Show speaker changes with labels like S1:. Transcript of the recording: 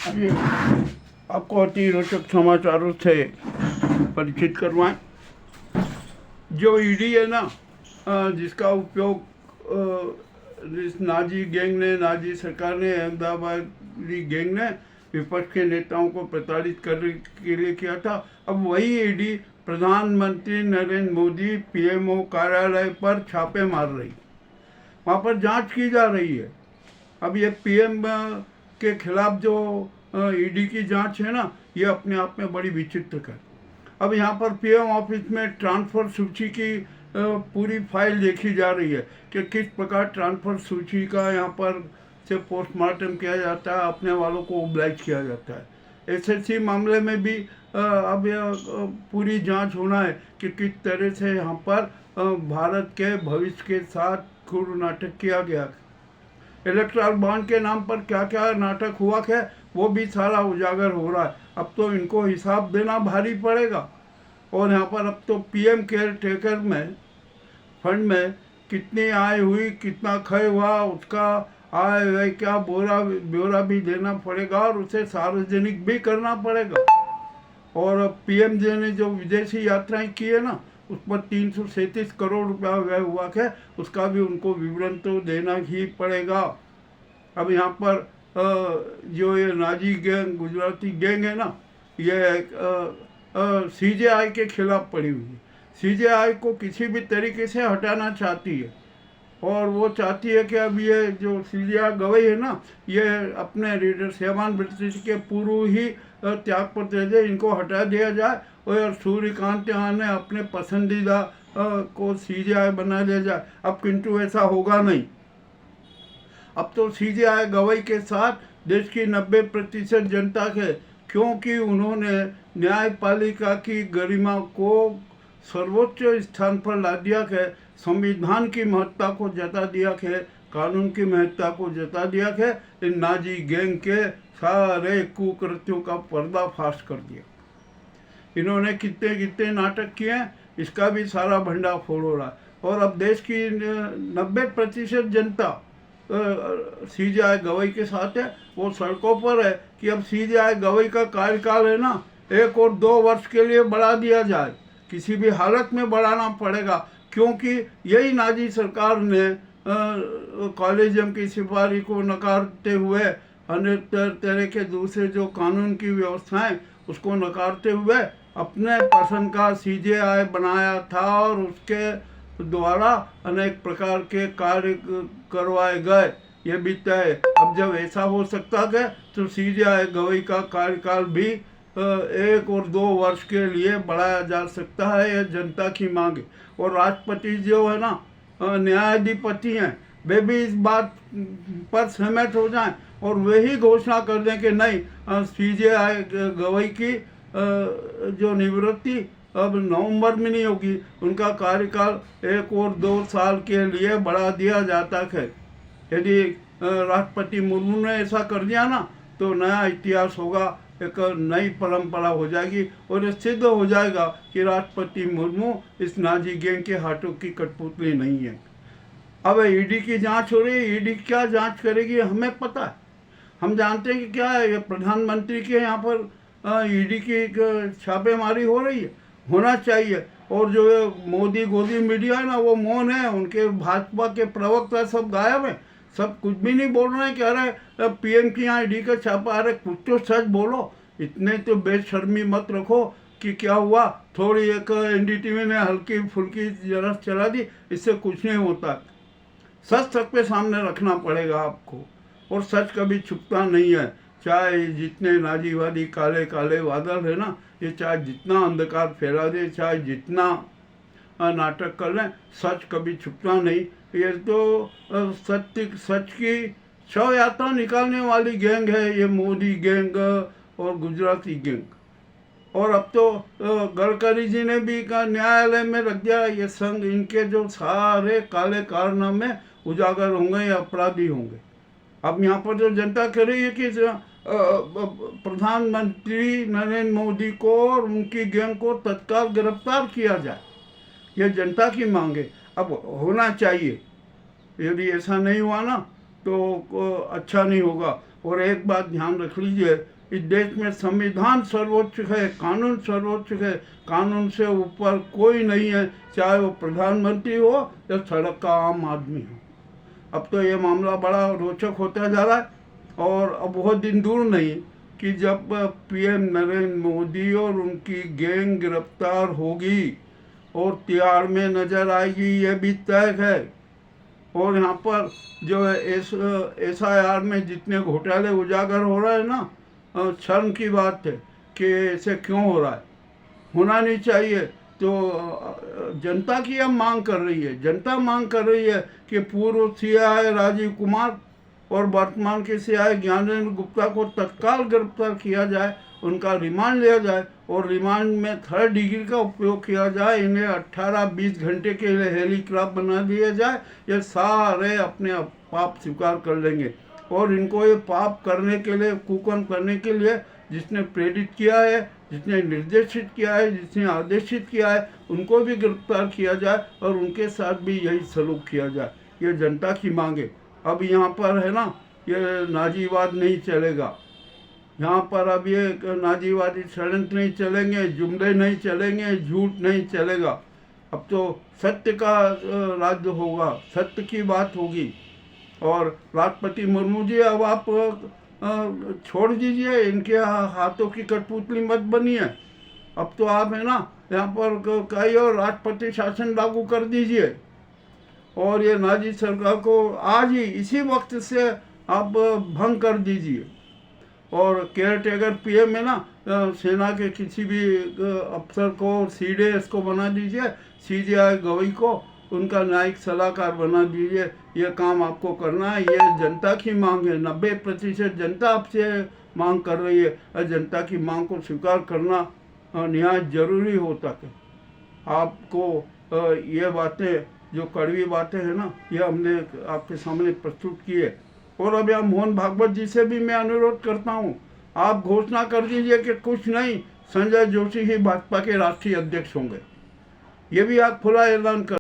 S1: ये आपको अति रोचक समाचारों से परिचित करवाएं। जो ईडी है ना, जिसका उपयोग इस नाजी गैंग ने, नाजी सरकार ने, अहमदाबादी गैंग ने विपक्ष के नेताओं को प्रताड़ित करने के लिए किया था, अब वही ईडी प्रधानमंत्री नरेंद्र मोदी पीएमओ कार्यालय पर छापे मार रही, वहाँ पर जांच की जा रही है। अब ये पीएम के खिलाफ जो ईडी की जांच है ना, ये अपने आप में बड़ी विचित्र है। अब यहाँ पर पीएम ऑफिस में ट्रांसफ़र सूची की पूरी फाइल देखी जा रही है कि किस प्रकार ट्रांसफ़र सूची का यहाँ पर से पोस्टमार्टम किया जाता है, अपने वालों को ओब्लाइज किया जाता है। एसएससी मामले में भी अब पूरी जांच होना है कि किस तरह से यहाँ पर भारत के भविष्य के साथ क्रूर नाटक किया गया। इलेक्ट्रल बॉन्ड के नाम पर क्या क्या नाटक हुआ है वो भी सारा उजागर हो रहा है। अब तो इनको हिसाब देना भारी पड़ेगा। और यहाँ पर अब तो पीएम केयर टेकर में फंड में कितनी आय हुई, कितना क्षय हुआ, उसका आय व्यय क्या ब्यौरा भी देना पड़ेगा और उसे सार्वजनिक भी करना पड़ेगा। और पीएम जी ने जो विदेशी यात्राएं की है ना, उस पर 337 करोड़ रुपया व्यय हुआ है, उसका भी उनको विवरण तो देना ही पड़ेगा। अब यहाँ पर जो ये नाजी गैंग, गुजराती गैंग है ना, ये सीजेआई के खिलाफ पड़ी हुई है। सीजेआई को किसी भी तरीके से हटाना चाहती है और वो चाहती है कि अब ये जो सीजेआई गवई है ना, ये अपने रीडर सेवान ब्रिटिश के पूर्व ही त्याग पत्र दे, इनको हटा दिया जाए और सूर्यकांत यहाँ ने अपने पसंदीदा को सीजेआई बना दिया जाए। अब किंतु ऐसा होगा नहीं। अब तो सीजेआई गवई के साथ देश की 90% जनता के, क्योंकि उन्होंने न्यायपालिका की गरिमा को सर्वोच्च स्थान पर ला दिया है, संविधान की महत्ता को जता दिया है, कानून की महत्ता को जता दिया है, इन नाजी गैंग के सारे कुकृत्यों का पर्दाफाश कर दिया। इन्होंने कितने कितने नाटक किए हैं, इसका भी सारा भंडाफोड़ हो रहा है। और अब देश की 90% जनता सीजेआई गवई के साथ है, वो सड़कों पर है कि अब सीजेआई गवई का कार्यकाल है ना, 1 और 2 वर्ष के लिए बढ़ा दिया जाए, किसी भी हालत में बढ़ाना पड़ेगा, क्योंकि यही नाजी सरकार ने कॉलेजियम की सिफारिश को नकारते हुए अन्य तरह के दूसरे जो कानून की व्यवस्थाएं उसको नकारते हुए अपने पसंद का सीजेआई बनाया था और उसके द्वारा अनेक प्रकार के कार्य करवाए गए। ये भी तय। अब जब ऐसा हो सकता है तो सीजेआई गवई का कार्यकाल भी 1 और 2 वर्ष के लिए बढ़ाया जा सकता है। यह जनता की मांग है। और राष्ट्रपति जो है ना, न्यायाधिपति हैं, वे भी इस बात पर सहमत हो जाएं और वे ही घोषणा कर दें कि नहीं, सीजेआई गवई की जो निवृत्ति अब नवंबर में नहीं होगी, उनका कार्यकाल 1 और 2 साल के लिए बढ़ा दिया जाता है। यदि राष्ट्रपति मुर्मू ने ऐसा कर दिया ना, तो नया इतिहास होगा, एक नई परंपरा हो जाएगी और सिद्ध हो जाएगा कि राष्ट्रपति मुर्मू इस नाजी गैंग के हाथों की कठपुतली नहीं है। अब ईडी की जांच हो रही है। ईडी क्या जांच करेगी हमें पता है, हम जानते हैं कि क्या है, ये प्रधानमंत्री के यहाँ पर ईडी की छापेमारी हो रही है, होना चाहिए। और जो मोदी गोदी मीडिया है ना, वो मौन है, उनके भाजपा के प्रवक्ता सब गायब हैं, सब कुछ भी नहीं बोल रहे हैं कि अरे पीएम की यहाँ ईडी का छापा, अरे कुछ तो सच बोलो। इतने तो बेशर्मी मत रखो कि क्या हुआ, थोड़ी एक एनडीटीवी ने हल्की फुल्की जरा चला दी, इससे कुछ नहीं होता। सच सबके सामने रखना पड़ेगा आपको, और सच कभी छुपता नहीं है। चाहे जितने नाजीवादी काले काले बादल है ना, ये चाहे जितना अंधकार फैला दे, चाहे जितना नाटक कर लें, सच कभी छुपता नहीं। ये तो सच की शव यात्रा निकालने वाली गैंग है ये मोदी गैंग और गुजराती गैंग। और अब तो गडकरी जी ने भी न्यायालय में रख दिया ये संघ, इनके जो सारे काले कारनामे उजागर होंगे या अपराधी होंगे। अब यहाँ पर जो जनता कह रही है कि प्रधानमंत्री नरेंद्र मोदी को और उनकी गैंग को तत्काल गिरफ्तार किया जाए, यह जनता की मांग है। अब होना चाहिए, यदि ऐसा नहीं हुआ ना तो अच्छा नहीं होगा। और एक बात ध्यान रख लीजिए इस देश में संविधान सर्वोच्च है, कानून सर्वोच्च है, कानून से ऊपर कोई नहीं है, चाहे वो प्रधानमंत्री हो या सड़क का आम आदमी हो। अब तो ये मामला बड़ा रोचक होता जा रहा है और अब बहुत दिन दूर नहीं कि जब पीएम नरेंद्र मोदी और उनकी गैंग गिरफ्तार होगी और तिहाड़ में नजर आएगी, ये भी तय है। और यहाँ पर जो है SIR में जितने घोटाले उजागर हो रहे हैं ना, शर्म की बात है कि ऐसे क्यों हो रहा है, होना नहीं चाहिए। तो जनता की अब मांग कर रही है, जनता मांग कर रही है कि पूर्व CI राजीव कुमार और वर्तमान के CI ज्ञानेंद्र गुप्ता को तत्काल गिरफ्तार किया जाए, उनका रिमांड लिया जाए और रिमांड में 3rd डिग्री का उपयोग किया जाए। इन्हें 18-20 घंटे के लिए हेलीकॉप्टर बना दिया जाए, ये सारे अपने पाप स्वीकार कर लेंगे। और इनको ये पाप करने के लिए, कुकर्म करने के लिए जिसने प्रेरित किया है, जिसने निर्देशित किया है, जिसने आदेशित किया है, उनको भी गिरफ्तार किया जाए और उनके साथ भी यही सलूक किया जाए। ये जनता की मांग है। अब यहाँ पर है ना, ये नाजीवाद नहीं चलेगा, यहाँ पर अब ये नाजीवादी षड्यंत्र नहीं चलेंगे, जुमले नहीं चलेंगे, झूठ नहीं चलेगा। अब तो सत्य का राज्य होगा, सत्य की बात होगी। और राष्ट्रपति मुर्मू जी, अब आप छोड़ दीजिए, इनके हाथों की कठपुतली मत बनिए। अब तो आप है ना, यहाँ पर कई और राष्ट्रपति शासन लागू कर दीजिए और ये नाजी सरकार को आज ही इसी वक्त से आप भंग कर दीजिए। और केयर टेकर PM है ना, सेना के किसी भी अफसर को CDS को बना दीजिए, CJI गवई को उनका न्यायिक सलाहकार बना दीजिए। ये काम आपको करना है, ये जनता की मांग है। 90% जनता आपसे मांग कर रही है और जनता की मांग को स्वीकार करना निहायत जरूरी होता है। आपको ये बातें, जो कड़वी बातें हैं ना, ये हमने आपके सामने प्रस्तुत की है। और अब यहाँ मोहन भागवत जी से भी मैं अनुरोध करता हूँ, आप घोषणा कर दीजिए कि कुछ नहीं, संजय जोशी ही भाजपा के राष्ट्रीय अध्यक्ष होंगे। ये भी आप खुला ऐलान कर